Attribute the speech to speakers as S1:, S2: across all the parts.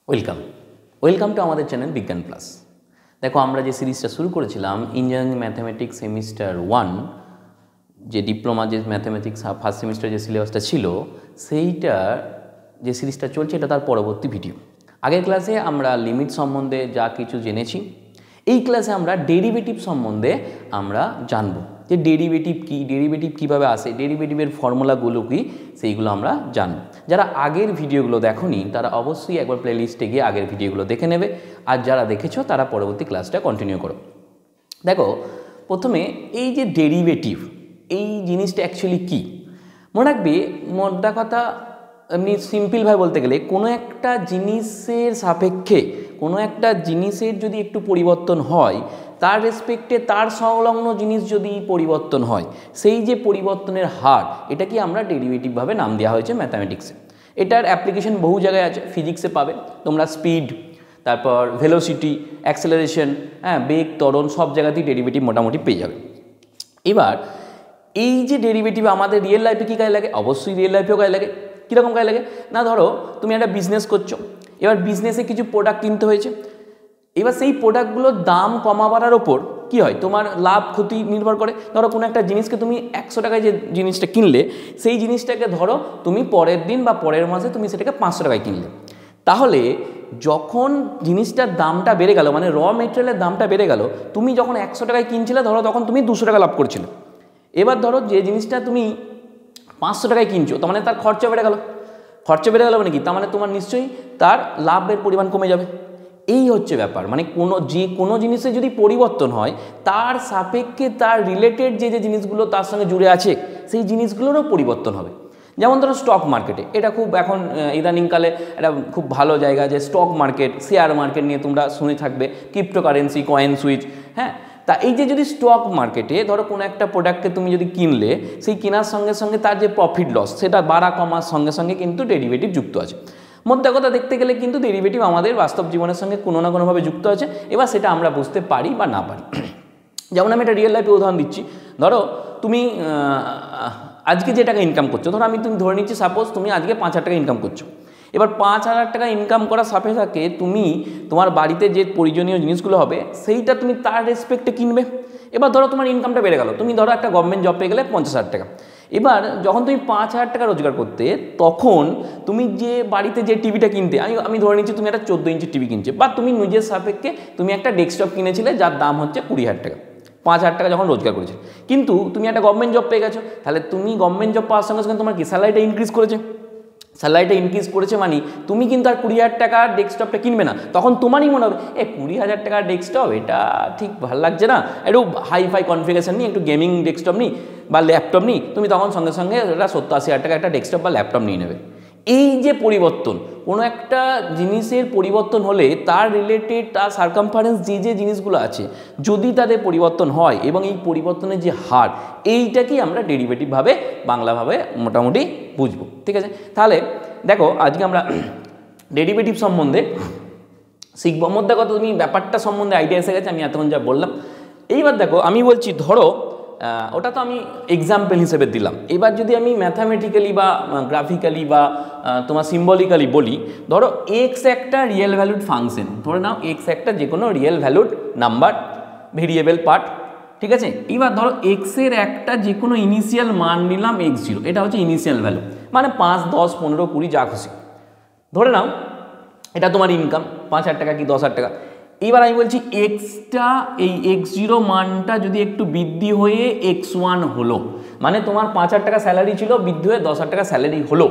S1: Welcome welcome to আমাদের channel বিজ্ঞান plus. দেখো, আমরা যে সিরিজটা শুরু করেছিলাম ইঞ্জিনিয়ারিং ম্যাথামেটিক্স সেমিস্টার 1, যে ডিপ্লোমা যে ম্যাথামেটিক্স ফার্স্ট সেমিস্টার যে সিলেবাসটা ছিল সেইটা যে সিরিজটা চলছে এটা তার পরবর্তী ভিডিও। আগের ক্লাসে আমরা লিমিট সম্বন্ধে যা কিছু জেনেছি, এই ক্লাসে আমরা ডেরিভেটিভ সম্বন্ধে আমরা জানব যে ডেরিভেটিভ কী, ডেরিভেটিভ কীভাবে আসে, ডেরিভেটিভের ফর্মুলাগুলো কী, সেইগুলো আমরা জানব। যারা আগের ভিডিওগুলো দেখোনি তারা অবশ্যই একবার প্লেলিস্টে গিয়ে আগের ভিডিওগুলো দেখে নেবে, আর যারা দেখেছো তারা পরবর্তী ক্লাসটা কন্টিনিউ করো। দেখো, প্রথমে এই যে ডেরিভেটিভ, এই জিনিসটা অ্যাকচুয়ালি কী মনে রাখবে। মোদ্দা কথা এমনি সিম্পলভাবে বলতে গেলে কোনো একটা জিনিসের সাপেক্ষে কোনো একটা জিনিসের যদি একটু পরিবর্তন হয়, তার রেসপেক্টে তার সংলগ্ন জিনিস যদি পরিবর্তন হয়, সেই যে পরিবর্তনের হার, এটা কি আমরা ডেরিভেটিভভাবে নাম দেওয়া হয়েছে ম্যাথামেটিক্সে। এটার অ্যাপ্লিকেশন বহু জায়গায় আছে, ফিজিক্সে পাবে তোমরা স্পিড, তারপর ভেলোসিটি, অ্যাক্সেলারেশন, বেগ, ত্বরণ, সব জায়গাতেই ডেরিভেটিভ মোটামুটি পেয়ে যাবে। এবার এই যে ডেরিভেটিভ আমাদের রিয়েল লাইফে কী কাজে লাগে, অবশ্যই রিয়েল লাইফেও কাজে লাগে। কীরকম কাজে লাগে না, ধরো তুমি একটা বিজনেস করছো, এবার বিজনেসে কিছু প্রোডাক্ট কিনতে হয়েছে, এবার সেই প্রোডাক্টগুলোর দাম কমা বাড়ার ওপর কী হয়, তোমার লাভ ক্ষতি নির্ভর করে। ধরো কোনো একটা জিনিসকে তুমি 100 টাকায় যে জিনিসটা কিনলে, সেই জিনিসটাকে ধরো তুমি পরের দিন বা পরের মাসে তুমি সেটাকে 500 টাকায় কিনলে, তাহলে যখন জিনিসটার দামটা বেড়ে গেল, মানে র মেটেরিয়ালের দামটা বেড়ে গেল, তুমি যখন 100 টাকায় কিনছিলে ধরো, তখন তুমি 200 টাকা লাভ করছিলে। এবার ধরো যে জিনিসটা তুমি 500 টাকায় কিনছো, তার মানে তার খরচা বেড়ে গেল। খরচা বেড়ে গেল মানে কি, তার মানে তোমার নিশ্চয়ই তার লাভের পরিমাণ কমে যাবে। এই হচ্ছে ব্যাপার, মানে কোনো জিনিসে যদি পরিবর্তন হয়, তার সাপেক্ষে তার রিলেটেড যে যে জিনিসগুলো তার সঙ্গে জুড়ে আছে, সেই জিনিসগুলোরও পরিবর্তন হবে। যেমন ধরো স্টক মার্কেটে, এটা খুব এখন ইদানিংকালে এটা খুব ভালো জায়গা, যে স্টক মার্কেট, শেয়ার মার্কেট নিয়ে তোমরা শুনে থাকবে, ক্রিপ্টোকারেন্সি, কয়েন সুইচ। তা এই যে যদি স্টক মার্কেটে ধরো কোনো একটা প্রোডাক্টকে তুমি যদি কিনলে, সেই কেনার সঙ্গে সঙ্গে তার যে প্রফিট লস, সেটা বাড়া কমার সঙ্গে সঙ্গে কিন্তু ডেরিভেটিভ যুক্ত আছে। মোদ্দা কথা দেখতে গেলে কিন্তু ডেরিভেটিভ আমাদের বাস্তব জীবনের সঙ্গে কোনো না কোনোভাবে যুক্ত আছে। এবার সেটা আমরা বুঝতে পারি বা না পারি। যেমন আমি একটা রিয়েল লাইফে উদাহরণ দিচ্ছি। ধরো তুমি আজকে যে টাকা ইনকাম করছো, ধরো তুমি ধরে নিচ্ছি সাপোজ তুমি আজকে 5,000 টাকা ইনকাম করছো। এবার 5,000 টাকা ইনকাম করার সাপেক্ষে তুমি তোমার বাড়িতে যে প্রয়োজনীয় জিনিসগুলো হবে, সেইটা তুমি তার রেসপেক্টে কিনবে। এবার ধরো তোমার ইনকামটা বেড়ে গেল, তুমি ধরো একটা গভর্নমেন্ট জব পেয়ে গেলে 50,000 টাকা। এবার যখন তুমি 5,000 টাকা রোজগার করতে, তখন তুমি যে বাড়িতে যে টিভিটা কিনতে, আমি ধরে নিচ্ছি তুমি একটা 14 ইঞ্চি টিভি কিনছে, বা তুমি নিজের সাপেক্ষে তুমি একটা ডেস্কটপ কিনেছিলে যার দাম হচ্ছে 20,000 টাকা, 5,000 টাকা যখন রোজগার করেছে। কিন্তু তুমি একটা গভর্নমেন্ট জব পেয়ে গেছো, তাহলে তুমি গভর্নমেন্ট জব পাওয়ার সঙ্গে সঙ্গে তোমার কি স্যালারিটা ইনক্রিজ করেছে। স্যালারিটা ইনক্রিজ করেছে মানে তুমি কিন্তু আর 20,000 টাকার ডেস্কটপটা কিনবে না, তখন তোমারই মনে হবে 20,000 টাকার ডেস্কটপ এটা ঠিক ভালো লাগছে না, একটু হাইফাই কনফিগারেশন নিই, একটু গেমিং ডেস্কটপ নিই বা ল্যাপটপ নিই। তুমি তখন সঙ্গে সঙ্গে এটা 70-80,000 টাকা একটা ডেস্কটপ বা ল্যাপটপ নিয়ে নেবে। এই যে পরিবর্তন, কোনো একটা জিনিসের পরিবর্তন হলে তার রিলেটেড তার সার্কামফারেন্স যে যে জিনিসগুলো আছে, যদি তাদের পরিবর্তন হয় এবং এই পরিবর্তনের যে হার, এইটাকেই আমরা ডেরিভেটিভভাবে বাংলাভাবে মোটামুটি বুঝবো। ঠিক আছে, তাহলে দেখো আজকে আমরা ডেরিভেটিভ সম্বন্ধে শিখবো। মধ্যে কথা তুমি ব্যাপারটা সম্বন্ধে আইডিয়া এসে গেছে, আমি এতক্ষণ যা বললাম। এইবার দেখো আমি বলছি, ধরো ওটা তো আমি এক্সাম্পল হিসেবে দিলাম। এবার যদি আমি ম্যাথামেটিক্যালি বা গ্রাফিক্যালি বা তোমার সিম্বলিক্যালি বলি, ধরো এক্স একটা রিয়েল ভ্যালুড ফাংশন, ধরে নাও এক্স একটা যে কোনো real valued number, variable part. ঠিক আছে, এবার ধরো এক্সের একটা যে কোনো ইনিশিয়াল মান নিলাম x0, এটা হচ্ছে ইনিশিয়াল ভ্যালু, মানে 5, 10, 15, 20 যা খুশি ধরে নাও। এটা তোমার ইনকাম 5,000 টাকা কি 10,000 টাকা। এইবার আমি বলছি এক্সটা, এই x0 মানটা যদি একটু বৃদ্ধি হয়ে x1 হলো, মানে তোমার 5,000 টাকা স্যালারি ছিল, বৃদ্ধি হয়ে 10,000 টাকা স্যালারি হলো।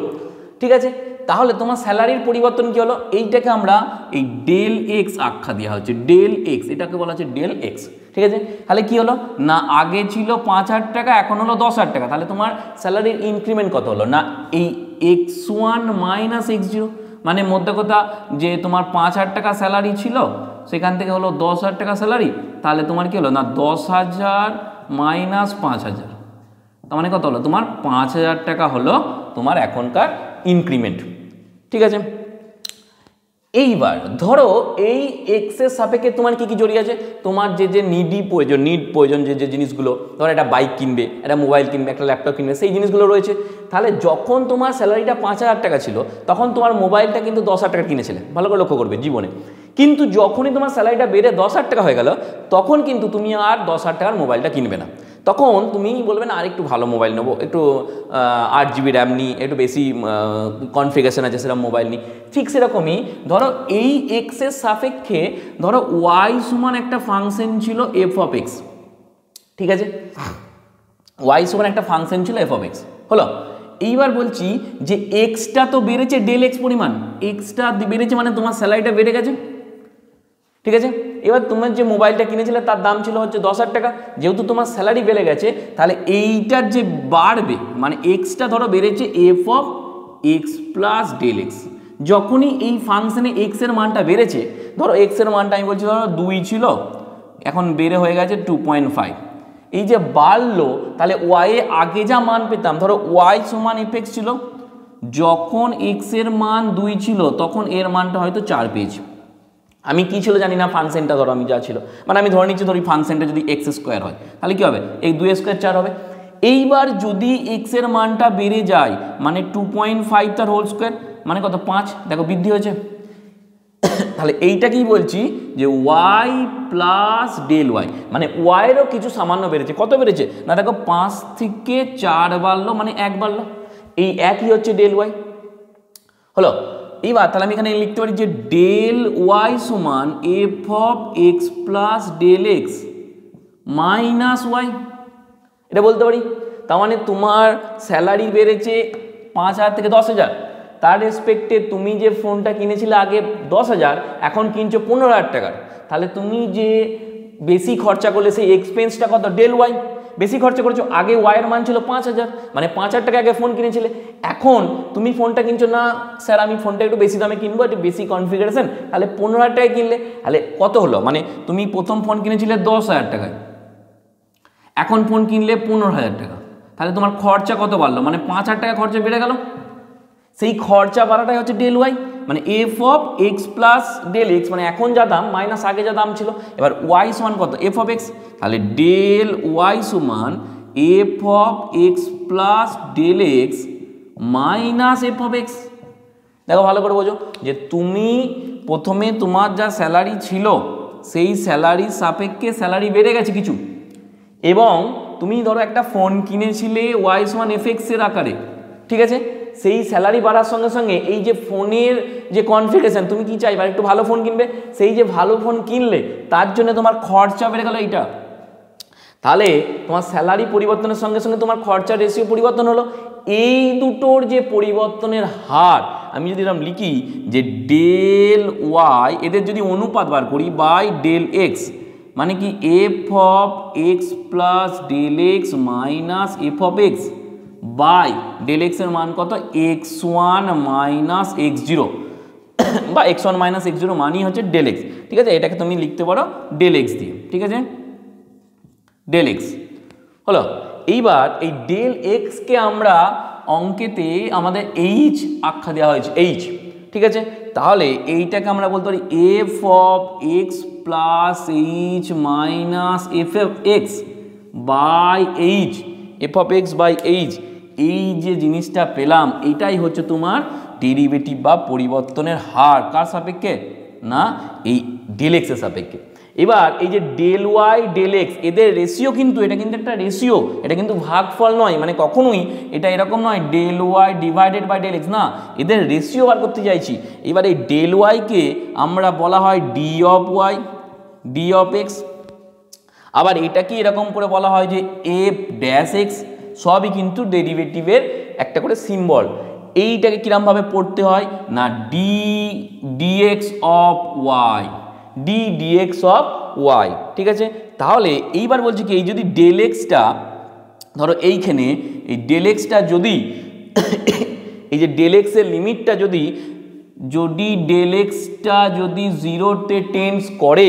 S1: ঠিক আছে, তাহলে তোমার স্যালারির পরিবর্তন কী হলো, এইটাকে আমরা এই ডেল এক্স আখ্যা দেওয়া হচ্ছে, ডেল এক্স, এটাকে বলা হচ্ছে ডেল এক্স। ঠিক আছে, তাহলে কী হলো না, আগে ছিল 5,000 টাকা, এখন হলো 10,000 টাকা, তাহলে তোমার স্যালারির ইনক্রিমেন্ট কত হলো না, এই x1 মাইনাস x0, মানে মধ্যে কথা যে তোমার 5,000 টাকা স্যালারি ছিল, সেখান থেকে হলো 10,000 টাকা স্যালারি, তাহলে তোমার কী হলো না 10,000 মাইনাস 5,000, তার মানে কত হলো তোমার 5,000 টাকা হলো তোমার এখনকার ইনক্রিমেন্ট। ঠিক আছে, এইবার ধরো এই এক্স এর সাপেক্ষে তোমার কি কি জড়িয়ে আছে, তোমার যে যে নিড প্রয়োজন যে যে জিনিসগুলো, ধরো একটা বাইক কিনবে, একটা মোবাইল কিনবে, একটা ল্যাপটপ কিনবে, সেই জিনিসগুলো রয়েছে। তাহলে যখন তোমার স্যালারিটা 5,000 টাকা ছিল তখন তোমার মোবাইলটা কিন্তু 10,000 টাকা কিনেছিলে, ভালো করে লক্ষ্য করবে জীবনে। কিন্তু যখনই তোমার স্যালারিটা বেড়ে 10,000 টাকা হয়ে গেল তখন কিন্তু তুমি আর 10,000 টাকার মোবাইলটা কিনবে না, তখন তুমি বলবে না আর একটু ভালো মোবাইল নেবো, একটু 8 GB র্যাম নিই, একটু বেশি কনফিগারেশন আছে সেরকম মোবাইল নিই। ঠিক সেরকমই ধরো এই এক্সের সাপেক্ষে ধরো ওয়াই সমান একটা ফাংশন ছিল এফ অফ এক্স, ঠিক আছে, ওয়াই সমান একটা ফাংশন ছিল এফ অফ এক্স হলো। এইবার বলছি যে এক্সটা তো বেড়েছে ডেল এক্স পরিমাণ, এক্সটা বেড়েছে মানে তোমার স্যালারিটা বেড়ে গেছে, ঠিক আছে। এবার তোমার যে মোবাইলটা কিনেছিলে তার দাম ছিল হচ্ছে 10,000 টাকা, যেহেতু তোমার স্যালারি বেড়ে গেছে তাহলে এইটার যে বাড়বে মানে এক্সটা ধরো বেড়েছে f of x plus del x. যখনই এই ফাংশনে এক্সের মানটা বেড়েছে, ধরো এক্সের মানটা আমি বলছি ধরো 2 ছিল, এখন বেড়ে হয়ে গেছে 2.5, এই যে বাড়লো তাহলে ওয়াই আগে যা মান পেতাম, ধরো ওয়াই সমান এফ এক্স ছিল, যখন এক্সের মান 2 ছিল তখন এর মানটা হয়তো 4 পেয়েছি। আমি কি ছিল জানি না, ফাংশনটা ধরো আমি যা ছিল, মানে আমি ধরে নিচ্ছি ধরি ফাংশনটা যদি এক্স স্কোয়ার হয় তাহলে কি হবে, এই 2 স্কোয়ার 4 হবে। এইবার যদি এক্স এর মানটা বেড়ে যায় মানে 2.5 তার হোল স্কোয়ার মানে কত 5, দেখো বৃদ্ধি হয়েছে। তাহলে এইটা কি বলছি যে ওয়াই প্লাস ডেল ওয়াই, মানে ওয়াইয়েরও কিছু সামান্য বেড়েছে, কত বেড়েছে না দেখো 5 থেকে 4 বাড়লো মানে 1 বাড়লো, এই একই হচ্ছে ডেল ওয়াই হলো। এইবার তাহলে আমি এখানে লিখতে পারি যে ডেল ওয়াই সমান f of x plus del x minus y, এটা বলতে পারি। তার মানে তোমার স্যালারি বেড়েছে 5,000 থেকে 10,000, তার রেসপেক্টে তুমি যে ফোনটা কিনেছিলে আগে 10,000 এখন কিনছো 15,000 টাকার, তাহলে তুমি যে বেশি খরচা করলে সেই এক্সপেন্সটা কত, ডেল ওয়াই, বেশি খরচা করেছো। আগে ওয়াইয়ের মান ছিল 5,000, মানে 5,000 টাকা আগে ফোন কিনেছিলে, এখন তুমি ফোনটা কিনছো না স্যার আমি ফোনটা একটু বেশি দামে কিনবো, একটু বেশি কনফিগারেশন, তাহলে 15,000 টাকায় কিনলে, তাহলে কত হলো, মানে তুমি প্রথম ফোন কিনেছিলে 10,000 টাকায়, এখন ফোন কিনলে 15,000 টাকা, তাহলে তোমার খরচা কত বাড়লো, মানে 5,000 টাকা খরচা বেড়ে গেল। সেই খরচা বাড়াটাই হচ্ছে ডেল ওয়াই, মানে f of x plus del x, মানে এখন যা দাম মাইনাস আগে যা দাম ছিল। এবার ওয়াই সমান কত, এফ অফ এক্স, তাহলে ডেল ওয়াই সমান f of x plus del x minus F of x. দেখো ভালো করে বোঝো যে তুমি প্রথমে তোমার যা স্যালারি ছিল সেই স্যালারির সাপেক্ষে স্যালারি বেড়ে গেছে কিছু, এবং তুমি ধরো একটা ফোন কিনেছিলে ওয়াই সমান এফ এক্সের আকারে, ঠিক আছে। সেই স্যালারি বাড়ার সঙ্গে সঙ্গে এই যে ফোনের যে কনফিগারেশন, তুমি কি চাইবে একটু ভালো ফোন কিনবে, সেই যে ভালো ফোন কিনলে তার জন্য তোমার খরচা বেড়ে গেল এইটা, তাহলে তোমার স্যালারি পরিবর্তনের সঙ্গে সঙ্গে তোমার খরচার রেশিও পরিবর্তন হলো। এই দুটোর যে পরিবর্তনের হার, আমি যদি এরকম লিখি যে ডেল ওয়াই, এদের যদি অনুপাত বার করি বাই ডেল এক্স, মানে কি f of x plus del x minus F of x by del x এর মান কত, x1 মাইনাস x0 বা x1 মাইনাস x0 মানই হচ্ছে ডেল এক্স, ঠিক আছে। এটাকে তুমি লিখতে পারো ডেল এক্স দিয়ে, ঠিক আছে, ডেল এক্স হলো। এইবার এই ডেল এক্সকে আমরা অঙ্কেতে আমাদের এইচ আখ্যা দেওয়া হয়েছে, এইচ, ঠিক আছে। তাহলে এইটাকে আমরা বলতে পারি f of x plus h minus F of x by h, f of x by h. এই যে জিনিসটা পেলাম এইটাই হচ্ছে তোমার ডেরিভেটিভ বা পরিবর্তনের হার, কার সাপেক্ষে না এই ডেল এক্সের সাপেক্ষে। এবার এই যে ডেল ওয়াই ডেল এক্স এদের রেশিও কিন্তু, এটা কিন্তু একটা রেশিও, এটা কিন্তু ভাগফল নয়, মানে কখনোই এটা এরকম নয় del y divided by del x, না, এদের রেশিও বার করতে চাইছি। এবার এই ডেল ওয়াইকে আমরা বলা হয় d of y d of x, আবার এটা কি এরকম করে বলা হয় যে এফ ড্যাশ এক্স, সবই কিন্তু ডেরিভেটিভের একটা করে সিম্বল। এইটাকে কিরমভাবে পড়তে হয় না d d x of y, d d x of y, ঠিক আছে। তাহলে এইবার বলছি কি এই যদি ডেল এক্সটা ধরো এইখানে এই ডেল এক্সটা যদি এই যে ডেল এক্সের লিমিটটা যদি ডেল এক্সটা যদি 0-তে টেন্ডস করে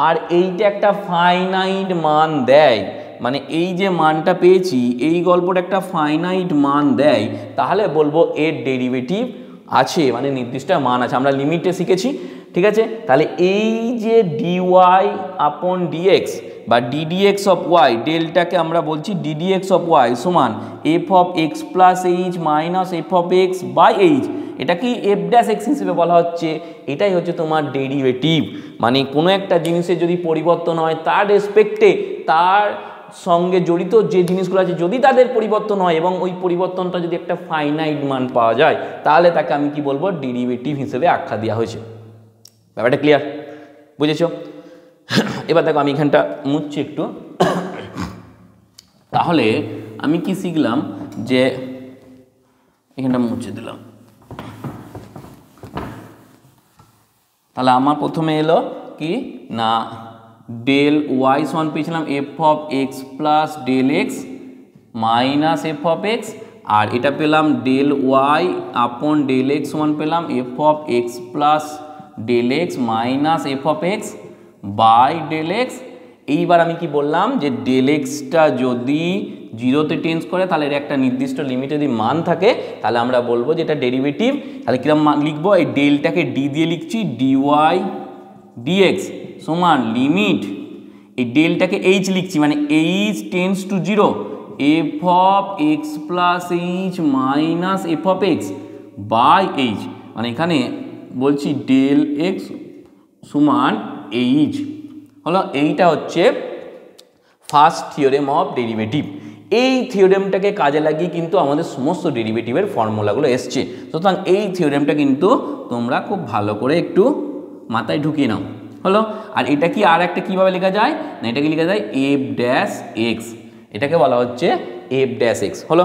S1: আর এইটা একটা ফাইনাইট মান দেয়, মানে এই যে মানটা পেয়েছি এই গল্পটা একটা ফাইনাইট মান দেয়, তাহলে বলবো এর ডেরিভেটিভ আছে, মানে নির্দিষ্ট মান আছে, আমরা লিমিটে শিখেছি। ঠিক আছে, তাহলে এই যে ডিওয়াই আপন ডিএক্স বা ডিডিএক্স অফ ওয়াই, ডেলটাকে আমরা বলছি ডিডিএক্স অফ ওয়াই সমান f of x plus h minus F of x by h, এটা কি এফ ড্যাশ এক্স হিসেবে বলা হচ্ছে। এটাই হচ্ছে তোমার ডেরিভেটিভ, মানে কোনো একটা জিনিসের যদি পরিবর্তন হয় তার রেসপেক্টে তার সঙ্গে জড়িত যে জিনিসগুলো আছে যদি তাদের পরিবর্তন হয় এবং ওই পরিবর্তনটা যদি একটা ফাইনাইট মান পাওয়া যায়, তাহলে তাকে আমি কি বলবো, ডেরিভেটিভ হিসেবে আখ্যা দেওয়া হয়েছে। ব্যাপারটা ক্লিয়ার, বুঝেছো? এবার দেখো আমি এখানটা মুছছি একটু। তাহলে আমি কি শিখলাম, যে এখানটা মুছে দিলাম। তাহলে আমার প্রথমে এলো কি না, ডেল ওয়াই সমান পেয়েছিলাম F of x plus del x minus F of X, আর এটা পেলাম del Y upon del X সমান পেলাম F of x plus del x minus F of x by del X. এইবার আমি কি বললাম, যে ডেল এক্সটা যদি জিরোতে টেন্স করে তাহলে এর একটা নির্দিষ্ট লিমিটে যদি মান থাকে তাহলে আমরা বলবো যে এটা ডেরিভেটিভ। তাহলে কিরকম মান লিখবো, এই ডেলটাকে ডি দিয়ে লিখছি, ডিওয়াই ডিএক্স সমান লিমিট, এই ডেলটাকে এইচ লিখছি, মানে h tends to zero f of x plus h minus F of x by h, মানে এখানে বলছি ডেল এক্স সমান এইচ হলো। এইটা হচ্ছে ফার্স্ট থিওরেম অফ ডেরিভেটিভ। এই থিওরেমটাকে কাজে লাগিয়ে কিন্তু আমাদের সমস্ত ডেরিভেটিভের ফর্মুলাগুলো এসছে। সুতরাং এই থিওরেমটা কিন্তু তোমরা খুব ভালো করে একটু মাথায় ঢুকিয়ে নাও হলো। আর এটা কি আর একটা কীভাবে লেখা যায় না, এটাকে লেখা যায় এফ ড্যাশ এক্স, এটাকে বলা হচ্ছে এফ ড্যাশ এক্স হলো।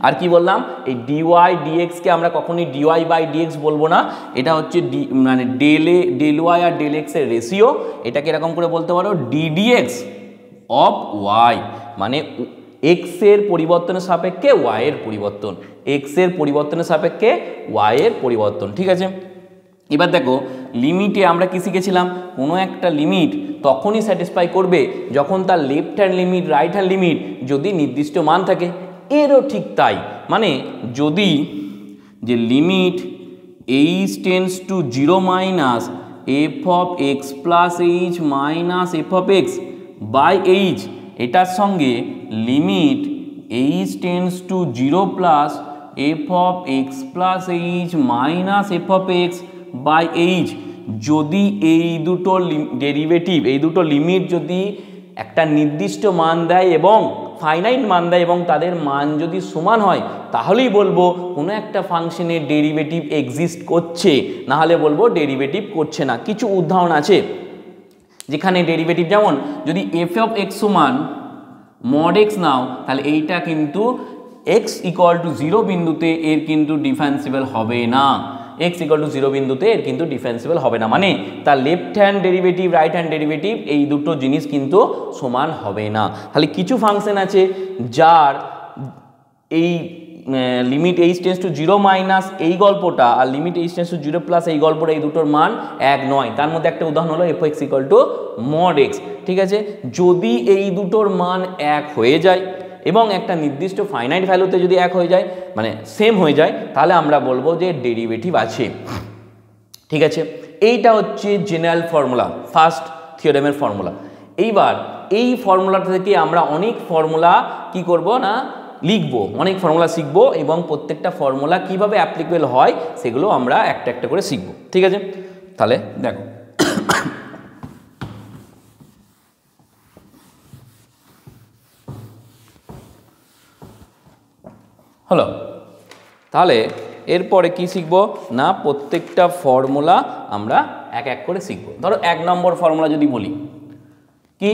S1: আর কি বললাম, এই ডিওয়াই ডিএক্সকে আমরা কখনই ডিওয়াই বাই ডিএক্স বলবো না, এটা হচ্ছে মানে ডেল ওয়াই আর ডেল এক্সের রেশিও। এটাকে এরকম করে বলতে পারো ডিডিএক্স অফ ওয়াই, মানে এক্সের পরিবর্তনের সাপেক্ষে ওয়াইয়ের পরিবর্তন, এক্সের পরিবর্তনের সাপেক্ষে ওয়াইয়ের পরিবর্তন। ঠিক আছে, এবার দেখো লিমিটে আমরা কি শিখেছিলাম, কোনো একটা লিমিট তখনই স্যাটিসফাই করবে যখন তার left hand limit right hand limit যদি নির্দিষ্ট মান থাকে। এরও ঠিক তাই, মানে যদি যে limit H tends to zero minus F of x plus h minus F of x by h, এটার সঙ্গে limit H tends to zero plus f of x plus h minus F of x by h, যদি এই দুটো derivative এই দুটো limit যদি একটা নির্দিষ্ট মান দেয় এবং ফাইনাইট মান দেয় এবং তাদের মান যদি সমান হয়, তাহলেই বলবো কোনো একটা ফাংশনের ডেরিভেটিভ এক্সিস্ট করছে, না হলে বলবো ডেরিভেটিভ করছে না। কিছু উদাহরণ আছে যেখানে ডেরিভেটিভ, যেমন যদি এফ অফ এক্স সমান মড এক্স নাও, তাহলে এইটা কিন্তু এক্স ইকুয়াল টু জিরো বিন্দুতে এর কিন্তু ডিফারেন্সিবল হবে না, এক্স ইকুয়াল টু জিরো বিন্দুতে এর কিন্তু ডিফারেন্সিবল হবে না, মানে তার left hand derivative right hand derivative এই দুটো জিনিস কিন্তু সমান হবে না। তাহলে কিছু ফাংশন আছে যার এই limit H tends to zero minus এই গল্পটা আর limit H tends to zero plus এই গল্পটা, এই দুটোর মান এক নয়। তার মধ্যে একটা উদাহরণ হলো F x equal to mod x. ঠিক আছে, যদি এই দুটোর মান এক হয়ে যায় এবং একটা নির্দিষ্ট ফাইনাইট ভ্যালুতে যদি এক হয়ে যায়, মানে সেম হয়ে যায়, তাহলে আমরা বলবো যে ডেরিভেটিভ আছে। ঠিক আছে, এইটা হচ্ছে জেনারেল ফর্মুলা, ফার্স্ট থিওরেমের ফর্মুলা। এইবার এই ফর্মুলাটা থেকে আমরা অনেক ফর্মুলা কি করব না লিখবো, অনেক ফর্মুলা শিখবো এবং প্রত্যেকটা ফর্মুলা কিভাবে অ্যাপ্লিকেবল হয় সেগুলো আমরা একটা একটা করে শিখবো। ঠিক আছে, তাহলে দেখো হলো। তাহলে এরপরে কি শিখব না, প্রত্যেকটা ফর্মুলা আমরা এক এক করে শিখবো। ধরো 1 নম্বর ফর্মুলা যদি বলি কি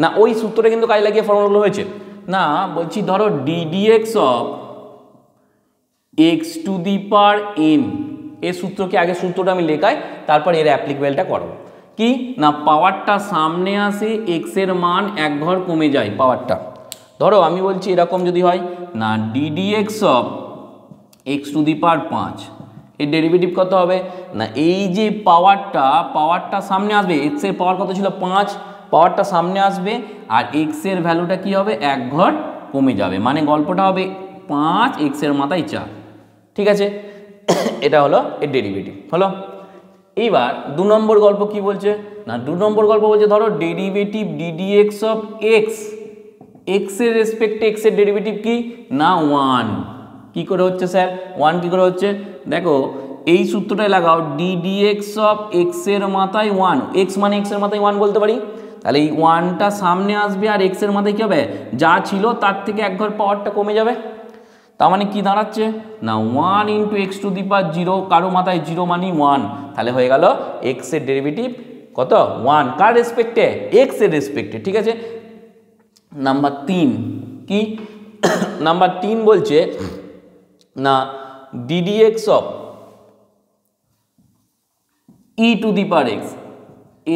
S1: না, ওই সূত্রটা কিন্তু কাজে লাগিয়ে ফর্মুলাগুলো হয়েছে না, বলছি ধরো d d x of x to the power N, এর সূত্রকে আগে সূত্রটা আমি লেখাই, তারপর এর অ্যাপ্লিকেবলটা করব। কি না, পাওয়ারটা সামনে আসে, এক্স এর মান এক ঘর কমে যায় পাওয়ারটা। ধরো আমি বলছি এরকম যদি হয় না, d d x of x to the power 5, এর ডেরিভেটিভ কত হবে না, এই যে পাওয়ারটা সামনে আসবে, এক্স এর পাওয়ার কত ছিল 5, পাওয়ারটা সামনে আসবে আর এক্স এর ভ্যালুটা কি হবে এক ঘর কমে যাবে, মানে গল্পটা হবে 5 এক্স এর মাথায় 4। ঠিক আছে, এটা হলো এর ডেরিভেটিভ হলো। এইবার 2 নম্বর গল্প কি বলছে না, 2 নম্বর গল্প বলছে ধরো derivative ddx of x, x এর রেসপেক্টে x এর ডেরিভেটিভ কি না 1। কি করে হচ্ছে স্যার 1 কি করে হচ্ছে, দেখো এই সূত্রটাই লাগাও, ddx অফ x এর মাথায় 1, x মানে x এর মাথায় 1 বলতে পারি, তাহলে এই 1টা সামনে আসবে আর x এর মাথায় কি হবে, যা ছিল তার থেকে এক ঘর পাওয়ারটা কমে যাবে। তার মানে কি দাঁড়াচ্ছে না 1 ইন্টু এক্স টু দি পাওয়ার 0, কারো মাথায় 0 মানে 1, তাহলে হয়ে গেল x এর ডেরিভেটিভ কত 1, কার রেসপেক্টে x এর রেসপেক্টে। ঠিক আছে, নাম্বার 3 কি নাম্বার 3 বলছে না ddx of e two the power x,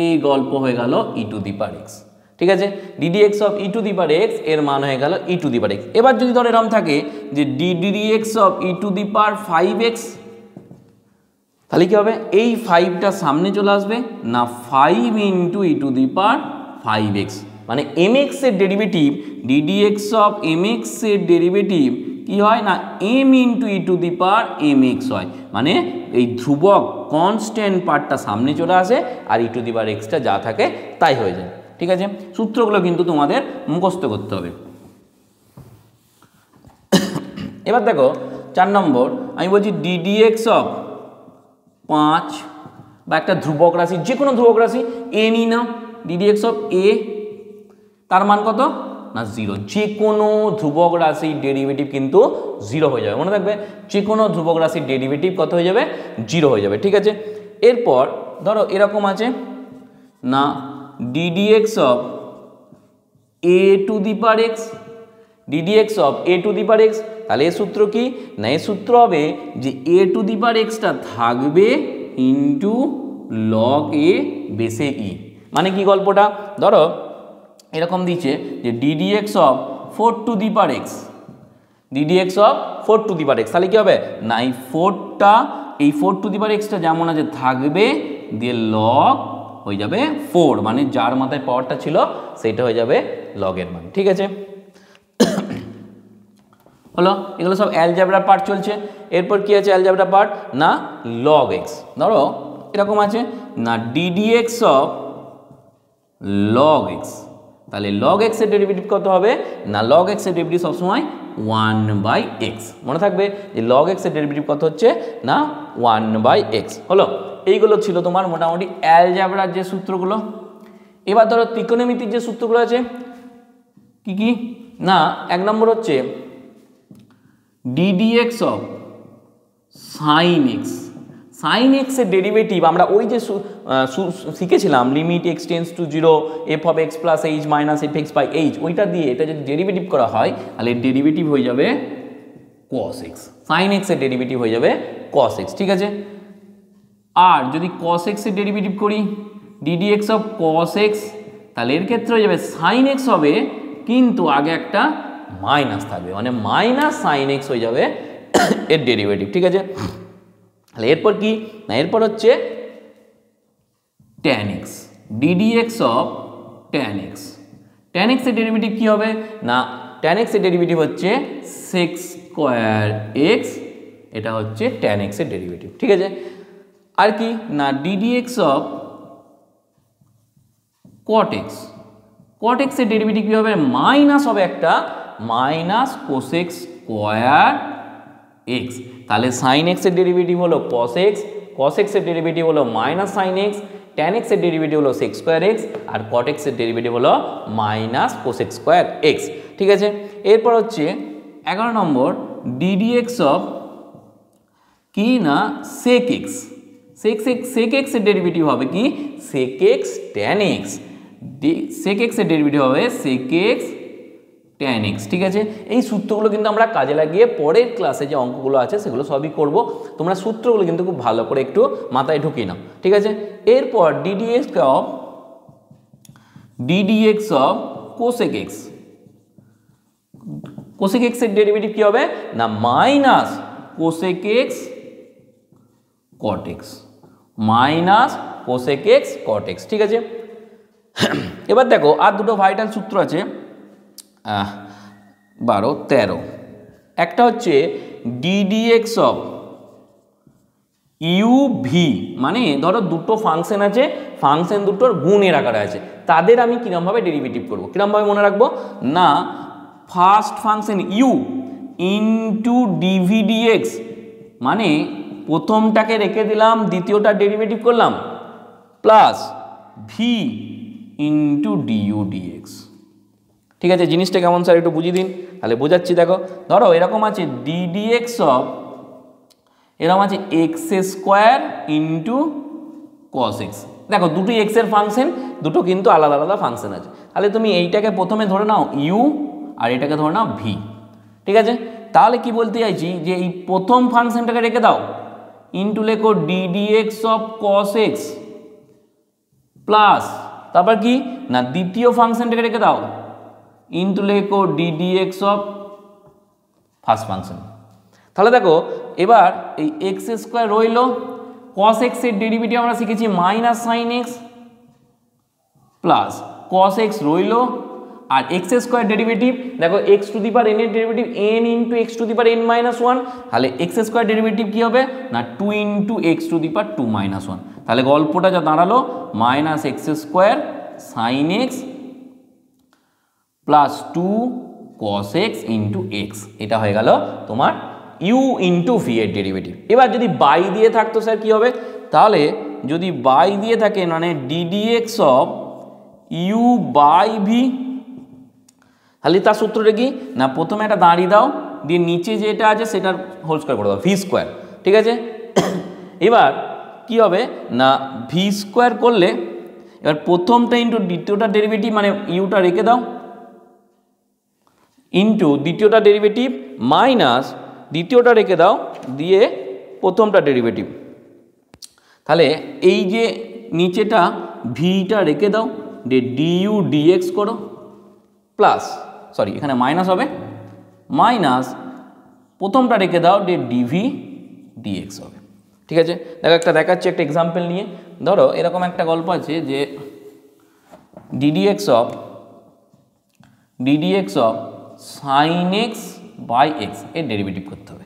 S1: এই গল্প হয়ে গেল e two the power x। ঠিক আছে, ddx of e two the power x এর মান হয়ে গেল e two the power x। এবার যদি ধর এরকম থাকে যে ddx of e two the power 5x, তাহলে কি হবে এই 5টা সামনে চলে আসবে না 5 into e two the power 5x, মানে mx এর ডেরিভেটিভ ddx অফ mx এর ডেরিভেটিভ কি হয় না m into e two the power mx হয়, মানে এই ধ্রুবক কনস্ট্যান্ট পার্টটা সামনে চলে আসে আর e টু দি পাওয়ার xটা যা থাকে তাই হয়ে যায়। ঠিক আছে, সূত্রগুলো কিন্তু তোমাদের মুখস্থ করতে হবে। এবার দেখো 4 নম্বর আমি বলছি ddx অফ 5 বা একটা ধ্রুবক রাশি, যে কোনো ধ্রুবক রাশি a নিই না, ddx অফ a, তার মান কত না 0। যে কোনো ধ্রুবক রাশির ডেরিভেটিভ কিন্তু 0 হয়ে যাবে, মনে রাখবে যে কোনো ধ্রুবক রাশির ডেরিভেটিভ কত হয়ে যাবে 0 হয়ে যাবে। ঠিক আছে, এরপর ধরো এরকম আছে না ddx of a two the power x, ddx of a two the power x, তাহলে এর সূত্র কি না, এর সূত্র হবে যে a টু দি পাওয়ার xটা থাকবে ইন্টু লগ a বেসে e। মানে কি গল্পটা ধরো এরকম দিচ্ছে যে ddx of 4 two the power x, ddx of 4 two the power x, তাহলে কি হবে না এই 4টা এই 4 টু দি পাওয়ার xটা যেমন আছে থাকবে, দিয়ে লগ হয়ে যাবে 4, মানে যার মাথায় পাওয়ারটা ছিল সেটা হয়ে যাবে লগের মান। ঠিক আছে, হলো এগুলো সব অ্যালজেব্রার পার্ট চলছে। এরপর কি আছে অ্যালজেব্রা পার্ট না লগ এক্স, ধরো এরকম আছে না ddx অফ লগ এক্স, তাহলে লগ এক্স এর ডেরিভেটিভ কত হবে না লগ এক্স এর ডেরিভেটিভ সবসময় 1/x, মনে থাকবে যে লগ এক্স এর ডেরিভেটিভ কত হচ্ছে না 1/x। হলো এইগুলো ছিল তোমার মোটামুটি অ্যালজেব্রার যে সূত্রগুলো। এবার ধরো ত্রিকোণমিতির যে সূত্রগুলো আছে কি কি না 1 নম্বর হচ্ছে ddx of sin x, sin x এর ডেরিভেটিভ আমরা ওই যে শিখেছিলাম limit x tends to 0 f of x plus h minus fx by h, ওইটা দিয়ে এটা যদি ডেরিভেটিভ করা হয় তাহলে ডেরিভেটিভ হয়ে যাবে cos x, sin x এর ডেরিভেটিভ হয়ে যাবে cos x। ঠিক আছে, আর যদি cos x এর ডেরিভেটিভ করি ddx অফ cos x, তাহলে এর ক্ষেত্রে হয়ে যাবে sin x হবে কিন্তু আগে একটা মাইনাস থাকবে, মানে মাইনাস sin x হয়ে যাবে এর ডেরিভেটিভ। ঠিক আছে, তাহলে এরপর কি না এরপর হচ্ছে tan x, ddx of tan x, tan x এর ডেরিভেটিভ কি হবে না tan x এর ডেরিভেটিভ হচ্ছে sec স্কয়ার x, এটা হচ্ছে tan x এর ডেরিভেটিভ। ঠিক আছে, আর কি না ddx of cot x, cot x এর ডেরিভেটিভ কি হবে মাইনাস হবে একটা মাইনাস cosec স্কয়ার x, তাহলে sin x এর ডেরিভেটিভ হলো cos x, cos x এর ডেরিভেটিভ হলো minus sin x, tan x এর ডেরিভেটিভ হলো sec স্কয়ার x, আর cot x এর ডেরিভেটিভ হলো মাইনাস cosec স্কয়ার x। ঠিক আছে, এরপর হচ্ছে 11 নম্বর ddx অফ কি না sec x, sec x এর ডেরিভেটিভ হবে কি sec x tan x, sec x এর ডেরিভেটিভ হবে sec x tan x। ঠিক আছে, এই সূত্রগুলো কিন্তু আমরা কাজে লাগিয়ে পরের ক্লাসে যে অঙ্কগুলো আছে সেগুলো সবই করব, তোমরা সূত্রগুলো কিন্তু খুব ভালো করে একটু মাথায় ঢুকিয়ে নাও। ঠিক আছে, এরপর ddx of cosec x, cosec x এর ডেরিভেটিভ কি হবে না minus cosec x cot x, minus cosec x cot x। ঠিক আছে, এবার দেখো আর দুটো ভাইটাল সূত্র আছে 12, 13, একটা হচ্ছে ddx অফ ইউ ভি মানে ধরো দুটো ফাংশন আছে, ফাংশন দুটোর গুণের আকারে আছে, তাদের আমি কিরমভাবে ডেরিভেটিভ করব, কিরমভাবে মনে রাখবো না, first function u into d v d x মানে প্রথমটাকে রেখে দিলাম, দ্বিতীয়টা ডেরিভেটিভ করলাম, plus v into d u d x. ঠিক আছে, জিনিসটা কেমন স্যার একটু বুঝিয়ে দিন। তাহলে বোঝাচ্ছি, দেখো ধরো এরকম আছে ডিডিএক্স অফ, এরকম আছে x square into cos x. দেখো দুটোই এক্স এর ফাংশন, দুটো কিন্তু আলাদা আলাদা ফাংশন আছে। তাহলে তুমি এইটাকে প্রথমে ধরে নাও ইউ আর এটাকে ধরে নাও ভি। ঠিক আছে, তাহলে কি বলতে চাইছি যে এই প্রথম ফাংশনটাকে রেখে দাও, ইন্টু লেখো ddx of cos x plus তারপর কি না দ্বিতীয় ফাংশনটাকে রেখে দাও, ইন্টু লেখো ডিডিএক্স অফ ফার্স্ট ফাংশন। তাহলে দেখো এবার এই এক্স স্কোয়ার রইল, কস এক্স এর ডেরিভেটিভ আমরা শিখেছি minus sine X plus cos X রইল, আর এক্স স্কোয়ার ডেরিভেটিভ দেখো X to the power N এর derivative N into x to the power N minus one, তাহলে এক্স স্কোয়ার ডেরিভেটিভ কী হবে না two into x to the power two minus one. তাহলে গল্পটা যা দাঁড়ালো minus X square sine X plus two cos X into X, এটা হয়ে গেল তোমার ইউ ইন্টু ভি এর ডেরিভেটিভ। এবার যদি বাই দিয়ে থাকতো স্যার কী হবে, তাহলে যদি বাই দিয়ে থাকে মানে d d x of u by v, তাহলে তার সূত্রটা কি না প্রথমে একটা দাঁড়িয়ে দাও, দিয়ে নিচে যেটা আছে সেটার হোল স্কোয়ার করে দাও ভি স্কোয়ার। ঠিক আছে, এবার কি হবে না ভি স্কোয়ার করলে এবার প্রথমটা ইন্টু দ্বিতীয়টা ডেরিভেটিভ মানে ইউটা রেখে দাও, ইন্টু দ্বিতীয়টা ডেরিভেটিভ মাইনাস দ্বিতীয়টা রেখে দাও, দিয়ে প্রথমটা ডেরিভেটিভ। তাহলে এই যে নিচেটা ভিটা রেখে দাও, দিয়ে ডিইউ ডিএক্স করো প্লাস সরি এখানে মাইনাস হবে, মাইনাস প্রথমটা রেখে দাও দিয়ে ডিভি ডিএক্স হবে। ঠিক আছে, দেখো একটা দেখাচ্ছি একটা এক্সাম্পল নিয়ে। ধরো এরকম একটা গল্প আছে যে d d x of sine x by x এর ডেরিভেটিভ করতে হবে।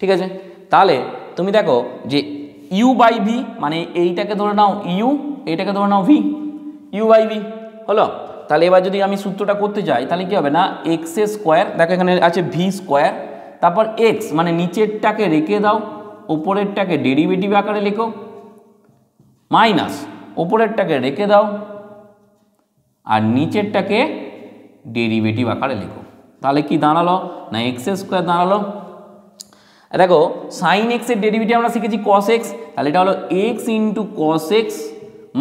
S1: ঠিক আছে, তাহলে তুমি দেখো যে ইউ বাই ভি মানে এইটাকে ধরে নাও ইউ, এইটাকে ধরে নাও ভি, ইউ বাই ভি হলো। তাহলে এবার যদি আমি সূত্রটা করতে যাই তাহলে কি হবে না এক্স স্কোয়ার, দেখো এখানে আছে ভি স্কোয়ার, তারপর এক্স মানে নিচেরটাকে রেখে দাও, ওপরেরটাকে ডেরিভেটিভ আকারে লেখো, মাইনাস ওপরেরটাকে রেখে দাও আর নিচেরটাকে ডেরিভেটিভ আকারে লেখো। তাহলে কি দাঁড়ালো না এক্স স্কোয়ার দাঁড়ালো। দেখো সাইন এক্স এর ডেরিভেটিভ আমরা শিখেছি কস এক্স, তাহলে এটা হলো x into cos x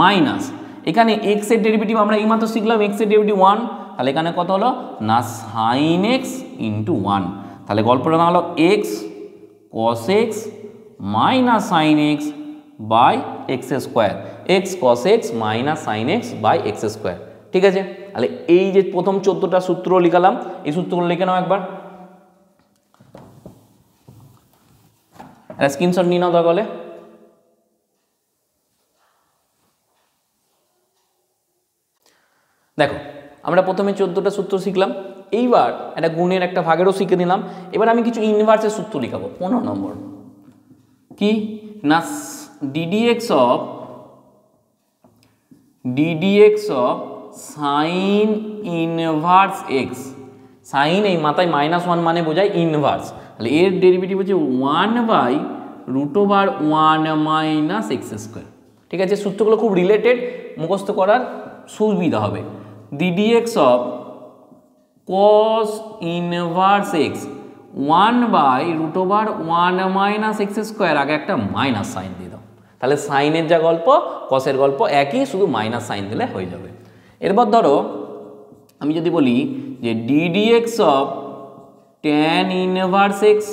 S1: minus এখানে এক্স এর ডেরিভেটিভ আমরা এইমাত্র শিখলাম এক্স এর ডেরিভেটিভ ওয়ান, তাহলে এখানে কত হলো না সাইন এক্স ইন্টু ওয়ান। তাহলে গল্পটা দাঁড়ালো x cos x minus sine x by x square, x cos x minus sine x by x square. ঠিক আছে, তাহলে এই যে প্রথম 14টা সূত্র লিখালাম, এই সূত্রগুলো লিখে নাও একবার, স্ক্রিনশট নিয়ে নাও তাহলে। দেখো আমরা প্রথমে 14টা সূত্র শিখলাম, এইবার একটা গুণের একটা ভাগেরও শিখে নিলাম। এবার আমি কিছু ইনভার্সের সূত্র লিখাবো। 15 নম্বর কি না d d x of sine inverse x, sine এই মাথায় -1 মানে বোঝায় ইনভার্স, তাহলে এর ডেরিভেটিভ হচ্ছে 1/√1 মাইনাস এক্স স্কোয়ার। ঠিক আছে, সূত্রগুলো খুব রিলেটেড, মুখস্থ করার সুবিধা হবে। Ddx of cos inverse x 1/√1 minus X square, আগে একটা মাইনাস সাইন দিয়ে দাও, তাহলে সাইনের যা গল্প কসের গল্প একই, শুধু মাইনাস সাইন দিলে হয়ে যাবে। এরপর ধরো আমি যদি বলি যে d d x of tan inverse x,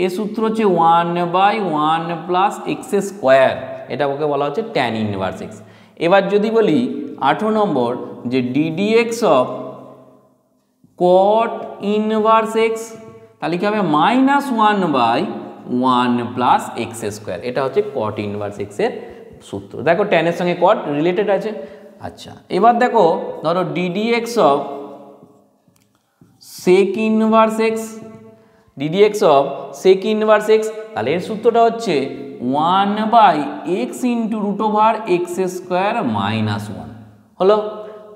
S1: এর সূত্র হচ্ছে 1/1 প্লাস এক্স স্কোয়ার, এটা ওকে বলা হচ্ছে ট্যান ইনভার্স এক্স। এবার যদি বলি 18 নম্বর যে d d x of caught inverse x, তাহলে কি হবে -1/1 প্লাস এক্স স্কোয়ার, এটা হচ্ছে কট ইনভার্স এক্স এর সূত্র। দেখো ট্যানের সঙ্গে কট রিলেটেড আছে। আচ্ছা এবার দেখো ধরো d d x of sec inverse x, ddx of sec inverse x, তাহলে এর সূত্রটা হচ্ছে 1/x into root over x square minus 1 হলো।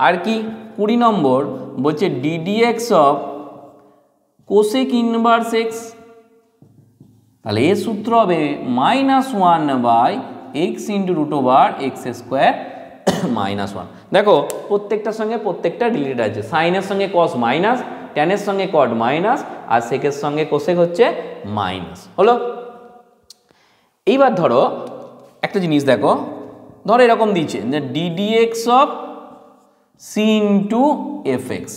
S1: আর কি 20 নম্বর বলছে ddx of cosec inverse x, তাহলে এর সূত্র হবে -1/x into root over x square minus 1। দেখো প্রত্যেকটার সঙ্গে প্রত্যেকটা রিলেটেড আছে, সাইনের সঙ্গে কস মাইনাস, ট্যানের সঙ্গে কট মাইনাস, আর সেকের সঙ্গে কোসেক হচ্ছে মাইনাস হলো। এইবার ধরো একটা জিনিস দেখো, ধরো এরকম দিয়েছে যে ddx of c into F x,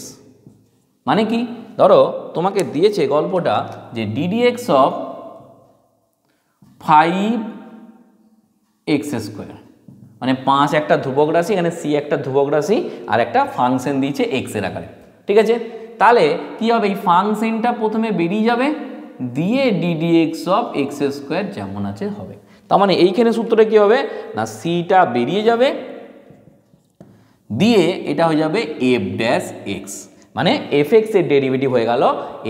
S1: মানে কি ধরো তোমাকে দিয়েছে গল্পটা যে ddx অফ 5x স্কোয়ার, মানে 5 একটা ধ্রুবক রাশি, এখানে c একটা ধ্রুবক রাশি, আর একটা ফাংশন দিয়েছে x এর আকারে, ঠিক আছে। তাহলে কি হবে, এই ফাংশনটা প্রথমে বেরিয়ে যাবে, দিয়ে ddx অফ এক্স স্কোয়ার যেমন আছে হবে। তার মানে এইখানে সূত্রটা কি হবে না, সিটা বেরিয়ে যাবে, দিয়ে এটা হয়ে যাবে এফ ড্যাশ এক্স, মানে এফ এক্স এর ডেরিভেটিভ হয়ে গেল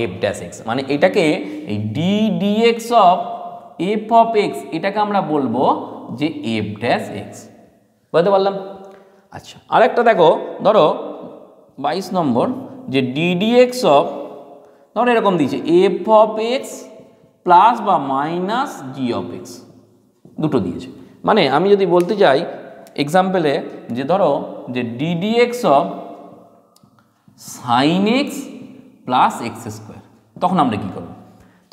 S1: এফ ড্যাশ এক্স, মানে এটাকে এই ddx of F of x এটাকে আমরা বলবো যে এফ ড্যাশ এক্স, বুঝতে পারলাম। আচ্ছা আরেকটা দেখো, ধরো 22 নম্বর যে ddx অফ, ধরো এরকম দিয়েছে এফ অফ এক্স প্লাস বা মাইনাস জি অফ এক্স, দুটো দিয়েছে। মানে আমি যদি বলতে চাই এক্সাম্পলে যে ধরো যে ddx of sine X plus x square, তখন আমরা কি করব,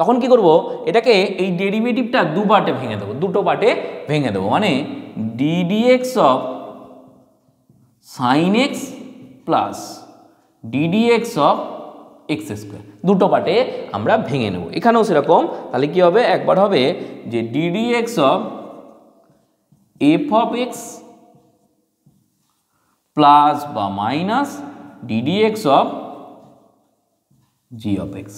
S1: তখন কি করব, এটাকে এই ডেরিভেটিভটা দু পার্টে ভেঙে দেবো, দুটো পার্টে ভেঙে দেবো, মানে ddx of sine X plus ddx of x square, দুটো পার্টে আমরা ভেঙে নেব। এখানেও সেরকম, তাহলে কি হবে, একবার হবে যে ddx of F of x plus বা minus ddx of G of X,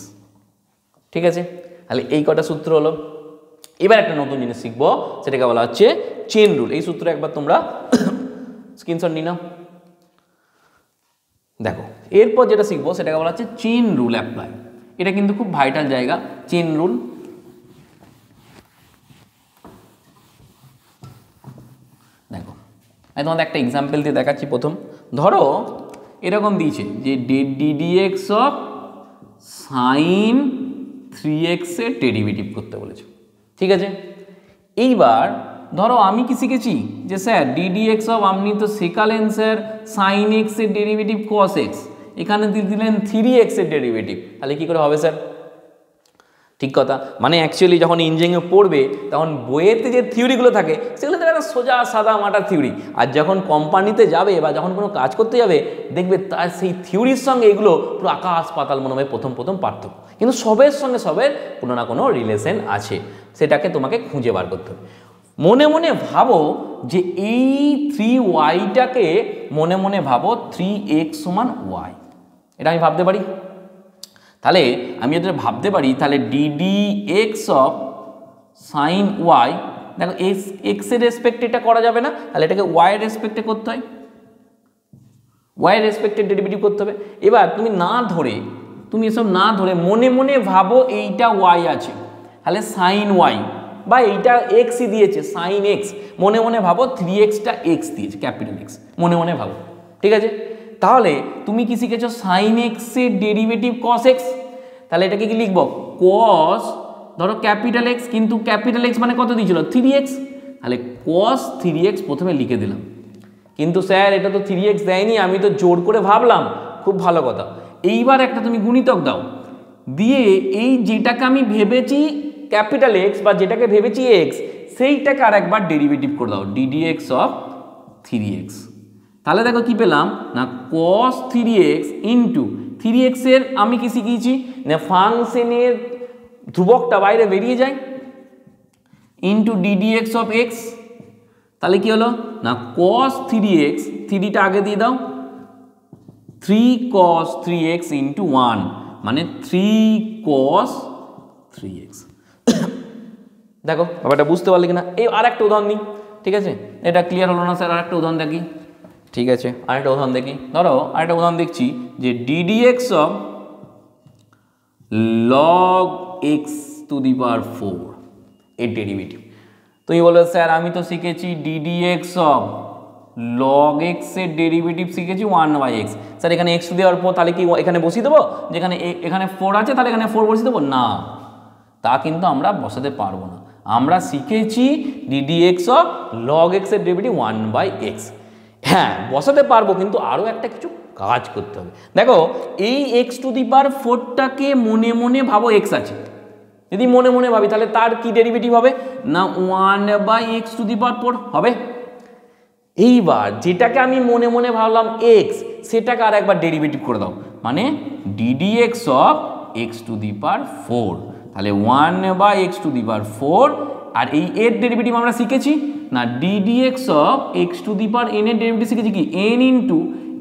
S1: ঠিক আছে। তাহলে এই কটা সূত্র হলো। এবার একটা নতুন জিনিস শিখবো, সেটাকে বলা হচ্ছে চেন রুল। এই সূত্র একবার তোমরা স্ক্রিনশট নিয়ে নাও। দেখো এরপর যেটা শিখবো সেটাকে বলা হচ্ছে চেন রুল অ্যাপ্লাই। এটা কিন্তু খুব ভাইটাল জায়গা, চেন রুল। দেখো আমি তোমাদের একটা এক্সাম্পল দিয়ে দেখাচ্ছি। প্রথম ধরো এরকম দিয়েছে যে ddx অফ সাইন 3x এর ডেরিভেটিভ করতে বলেছে, ঠিক আছে। এইবার ধরো আমি কি শিখেছি যে স্যার ddx অফ, আপনি তো শেখালেন স্যার সাইন এক্স এর ডেরিভেটিভ কস এক্স, এখানে দিয়ে দিলেন 3x এর ডেরিভেটিভ, তাহলে কি করে হবে স্যার? ঠিক কথা, মানে অ্যাকচুয়ালি যখন ইঞ্জিনিয়ারিংয়ে পড়বে তখন বইয়েতে যে থিওরিগুলো থাকে সেগুলো তো একটা সোজা সাদা মাটা থিওরি, আর যখন কোম্পানিতে যাবে বা যখন কোনো কাজ করতে যাবে দেখবে তার সেই থিওরির সঙ্গে এগুলো পুরো আকাশ পাতাল মনে হবে প্রথম প্রথম পার্থক্য, কিন্তু সবের সঙ্গে সবের কোনো না কোনো রিলেশন আছে, সেটাকে তোমাকে খুঁজে বার করতে হবে। মনে মনে ভাবো যে এই 3y-টাকে মনে মনে ভাবো 3x সমান y, এটা আমি ভাবতে পারি। তাহলে আমি যদি ভাবতে পারি তাহলে ddx অফ সাইন ওয়াই, দেখো এক্স এর রেসপেক্টে এটা করা যাবে না, তাহলে এটাকে ওয়াই এর রেসপেক্টে করতে হয়, ওয়াই এর রেসপেক্টে ডেরিভেটিভ করতে হবে। এবার তুমি এসব না ধরে মনে মনে ভাবো এইটা ওয়াই আছে, তাহলে সাইন ওয়াই, বা এইটা এক্সই দিয়েছে সাইন এক্স, মনে মনে ভাবো 3xটা এক্স দিয়েছে ক্যাপিটাল এক্স, মনে মনে ভাবো, ঠিক আছে। তাহলে তুমি কি শিখেছো সাইন এক্স এর ডেরিভেটিভ কস এক্স, তাহলে এটাকে কি লিখবো কস, ধরো ক্যাপিটাল এক্স, কিন্তু ক্যাপিটাল এক্স মানে কত দিয়েছিল 3x, তাহলে কস 3x প্রথমে লিখে দিলাম। কিন্তু স্যার এটা তো 3x দেয়নি, আমি তো জোর করে ভাবলাম, খুব ভালো কথা। এইবার একটা তুমি গুণিতক দাও, দিয়ে এই যেটাকে আমি ভেবেছি ক্যাপিটাল এক্স বা যেটাকে ভেবেছি এক্স, সেইটাকে আর একবার ডেরিভেটিভ করে দাও ddx অফ 3x, তাহলে দেখো কি পেলাম না cos 3x ইন্টু 3x এর আমি কি শিখিয়েছি না ফাংশনের ধ্রুবকটা বাইরে বেরিয়ে যায় ইন্টু ddx অফ x, তাহলে কি হলো না cos 3x, 3টা আগে দিয়ে দাও, 3 cos 3x ইন্টু 1, মানে 3 cos 3x। দেখো ব্যাপারটা বুঝতে পারলে কিনা? এই আর একটা উদাহরণ দিই, ঠিক আছে, এটা ক্লিয়ার হলো না স্যার, আর একটা উদাহরণ দেখি, ঠিক আছে আরেকটা উদাহরণ দেখি। ধরো আরেকটা উদাহরণ দেখছি যে ddx of log X to the power 4 এর ডেরিভেটিভ। তুমি বলবে স্যার আমি তো শিখেছি ডিডিএক্স অফ লগ এক্স এর ডেরিভেটিভ শিখেছি 1/x। স্যার এখানে এক্স টু দি পাওয়ার 4, তাহলে কি এখানে বসিয়ে দেবো? যেখানে এখানে 4 আছে তাহলে এখানে 4 বসিয়ে দেবো? না, তা কিন্তু আমরা বসাতে পারবো না। আমরা শিখেছি ডিডিএক্স অফ লগ এক্স এর ডেরিভেটিভ 1/x। হ্যাঁ বসাতে পারবো, কিন্তু আরও একটা কিছু কাজ করতে হবে। দেখো এই এক্স টু দি পাওয়ার 4টাকে মনে মনে ভাবো এক্স আছে, যদি মনে মনে ভাবি তাহলে তার কি ডেরিভেটিভ হবে না 1/x টু দি পাওয়ার 4 হবে। এইবার যেটাকে আমি মনে মনে ভাবলাম এক্স, সেটাকে আর একবার ডেরিভেটিভ করে দাও, মানে d d x of x to the power 4, তাহলে 1/x টু দি পাওয়ার 4। আর এই এর ডেরিভেটিভ আমরা শিখেছি না d d x of x to the power n এর ডেরিভেটিভ শিখেছি কি n into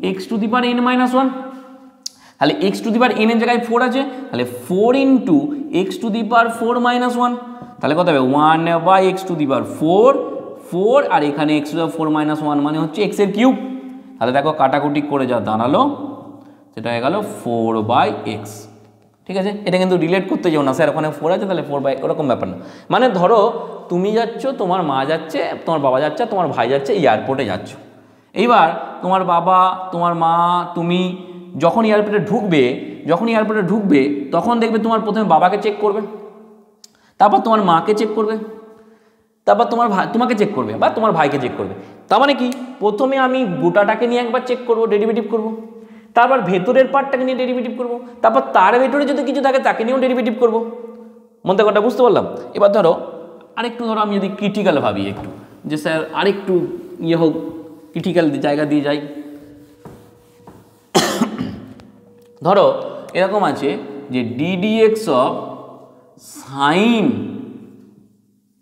S1: x to the power n-1। তাহলে x to the power n এর জায়গায় 4 আছে, তাহলে 4 ইন্টু এক্স টু দি পাওয়ার 4-1, তাহলে কত হবে 1/x টু দি পাওয়ার 4 আর এখানে এক্স টু দি পাওয়ার 4-1 মানে হচ্ছে এক্স এর কিউব। তাহলে দেখো কাটাকুটি করে যা দাঁড়ালো সেটা হয়ে গেল 4/x। ঠিক আছে, এটা কিন্তু রিলেট করতে যাও না স্যার ওখানে 4 আছে তাহলে 4/, ওরকম ব্যাপার না। মানে ধরো তুমি যাচ্ছ, তোমার মা যাচ্ছে, তোমার বাবা যাচ্ছে, তোমার ভাই যাচ্ছে, এয়ারপোর্টে যাচ্ছ। এইবার তোমার বাবা, তোমার মা, তুমি যখন এয়ারপোর্টে ঢুকবে তখন দেখবে তোমার প্রথমে বাবাকে চেক করবে, তারপর তোমার মাকে চেক করবে, তারপর তোমাকে চেক করবে বা তোমার ভাইকে চেক করবে। তার মানে কি প্রথমে আমি গোটাটাকে নিয়ে একবার চেক করব, ডেরিভেটিভ করব, তারপর ভেতরের পার্টটাকে নিয়ে ডেরিভেটিভ করব, তারপর তার ভেতরে যদি কিছু থাকে তাকে নিয়েও ডেরিভেটিভ করব। মধ্যে কথা বুঝতে পারলাম? এবার ধরো আমি যদি ক্রিটিক্যাল ভাবি একটু, যে স্যার আরেকটু হোক, ক্রিটিক্যাল জায়গা দিয়ে যাই। ধরো এরকম আছে যে d d x of sign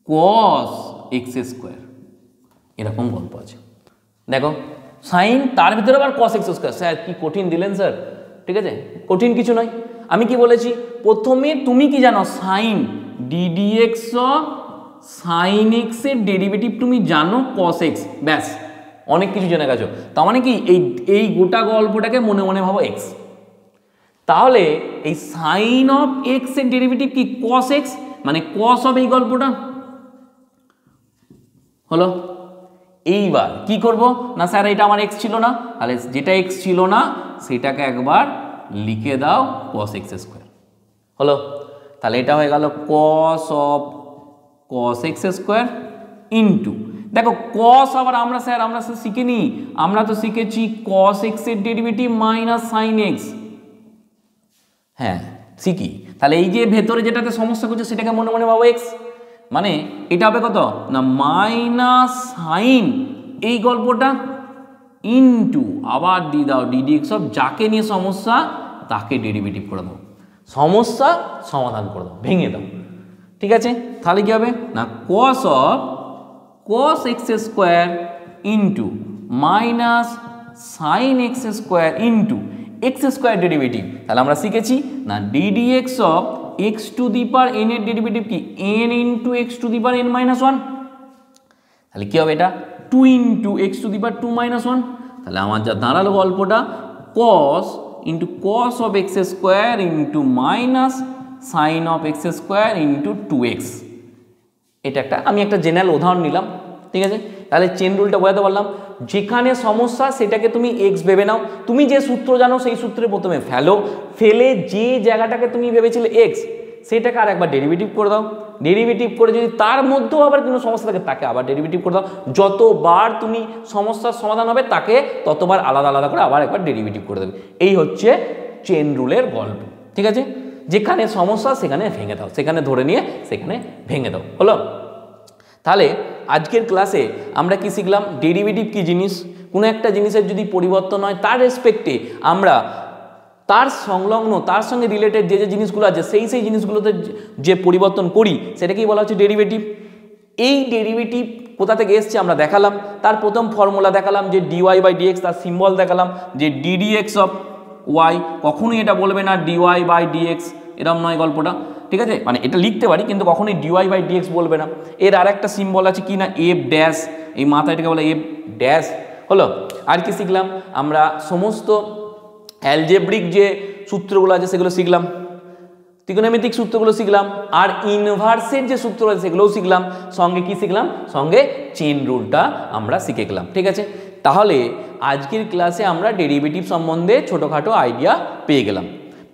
S1: cos x square, এরকম গল্প আছে। দেখো সাইন, তার ভিতরে আবার কস এক্স স্কোয়ার। স্যার কি কঠিন দিলেন স্যার? ঠিক আছে, কঠিন কিছু নয়। আমি কি বলেছি প্রথমে, তুমি কি জানো sine d d x of sine x এর ডেরিভেটিভ তুমি জানো কস এক্স, ব্যাস অনেক কিছু জেনে গেছো। তার মানে কি এই গোটা গল্পটাকে মনে মনে ভাবো এক্স। তাহলে এই সাইন অফ এক্স এর ডেরিভেটিভ কি কস এক্স, মানে কস অফ এই গল্পটা হলো। এইবার কি করব না স্যার এটা আমার এক্স ছিল না, তাহলে যেটা এক্স ছিল না সেটাকে একবার লিখে দাও কস এক্স স্কোয়ার হলো। তাহলে এটা হয়ে গেল কস of cos x square into, দেখো কস আবার আমরা শিখিনি, আমরা তো শিখেছি কস এক্স এর ডেরিভেটিভ মাইনাস সাইন এক্স। হ্যাঁ শিখি, তাহলে এই যে ভেতরে যেটাতে সমস্যা করছে সেটাকে মনে মনে ভাবো এক্স, মানে এটা হবে কত না মাইনাস সাইন এই গল্পটা ইন্টু আবার দিয়ে দাও ডিডিএক্স অফ যাকে নিয়ে সমস্যা তাকে ডেরিভেটিভ করে দাও, সমস্যা সমাধান করে দাও, ভেঙে দাও। ঠিক আছে, তাহলে কি হবে না cos of cos x square into minus sine x square into x square derivative. তাহলে আমরা শিখেছি না d d x of x to the power N এর ডেরিভেটিভ কি n into x to the power n-1। তাহলে কি হবে এটা 2 into x to the power 2-1। তাহলে আমার যা দাঁড়ালো গল্পটা cos into cos of x square into minus sine of x square into 2x। এটা আমি একটা জেনারেল উদাহরণ নিলাম। ঠিক আছে, তাহলে চেন রুলটা বোঝাতে পারলাম। যেখানে সমস্যা সেটাকে তুমি এক্স ভেবে নাও, তুমি যে সূত্র জানো সেই সূত্রে প্রথমে ফেলে যে জায়গাটাকে তুমি ভেবেছিলে এক্স সেটাকে আর একবার ডেরিভেটিভ করে দাও। ডেরিভেটিভ করে যদি তার মধ্যেও আবার কোনো সমস্যা থাকে তাকে আবার ডেরিভেটিভ করে দাও। যতবার তুমি সমস্যার সমাধান হবে তাকে ততবার আলাদা আলাদা করে আবার একবার ডেরিভেটিভ করে দেবে। এই হচ্ছে চেন রুলের গল্প। ঠিক আছে, যেখানে সমস্যা সেখানে ভেঙে দাও, সেখানে ধরে নিয়ে সেখানে ভেঙে দাও হলো। তাহলে আজকের ক্লাসে আমরা কি শিখলাম, ডেরিভেটিভ কি জিনিস, কোনো একটা জিনিসের যদি পরিবর্তন হয় তার রেসপেক্টে আমরা তার সংলগ্ন তার সঙ্গে রিলেটেড যে জিনিসগুলো আছে সেই জিনিসগুলোতে যে পরিবর্তন করি সেটাকেই বলা হচ্ছে ডেরিভেটিভ। এই ডেরিভেটিভ কোথা থেকে এসছে আমরা দেখালাম, তার প্রথম ফর্মুলা দেখালাম যে dy/dx, তার সিম্বল দেখালাম যে ddx অফ y, কখনোই এটা বলবে না dy/dx, এরকম নয় গল্পটা। ঠিক আছে, মানে এটা লিখতে পারি কিন্তু কখনোই dy/dx বলবে না। এর আর একটা সিম্বল আছে কি না f ড্যাশ, এই মাথায় এটাকে বলে f ড্যাশ হলো। আর কি শিখলাম আমরা, সমস্ত অ্যালজেব্রিক যে সূত্রগুলো আছে সেগুলো শিখলাম। ত্রিকোণমিতিক সূত্রগুলো শিখলাম, আর ইনভার্সের যে সূত্র আছে সেগুলোও শিখলাম, সঙ্গে কি শিখলাম, সঙ্গে চেন রুলটা আমরা শিখে গেলাম। ঠিক আছে, তাহলে আজকের ক্লাসে আমরা ডেরিভেটিভ সম্বন্ধে ছোটোখাটো আইডিয়া পেয়ে গেলাম।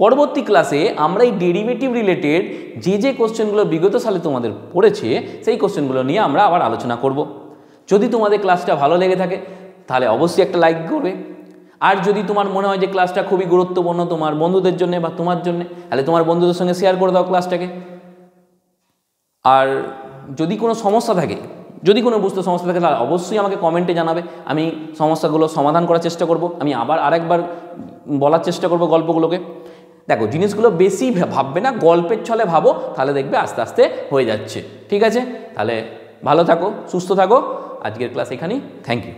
S1: পরবর্তী ক্লাসে আমরা এই ডেরিভেটিভ রিলেটেড যে কোশ্চেনগুলো বিগত সালে তোমাদের পড়েছে সেই কোশ্চেনগুলো নিয়ে আমরা আবার আলোচনা করব। যদি তোমাদের ক্লাসটা ভালো লেগে থাকে তাহলে অবশ্যই একটা লাইক করবে, আর যদি তোমার মনে হয় যে ক্লাসটা খুবই গুরুত্বপূর্ণ তোমার বন্ধুদের জন্য বা তোমার জন্য, তাহলে তোমার বন্ধুদের সঙ্গে শেয়ার করে দাও ক্লাসটাকে। আর যদি কোনো সমস্যা থাকে, যদি কোনো বুঝতে সমস্যা থাকে তাহলে অবশ্যই আমাকে কমেন্টে জানাবে, আমি সমস্যাগুলো সমাধান করার চেষ্টা করব। আমি আবার আরেকবার বলার চেষ্টা করব গল্পগুলোকে। দেখো, জিনিসগুলো বেশি ভাববে না, গল্পের ছলে ভাবো, তাহলে দেখবে আস্তে আস্তে হয়ে যাচ্ছে। ঠিক আছে, তাহলে ভালো থাকো, সুস্থ থাকো। আজকের ক্লাস এখানেই, থ্যাংক ইউ।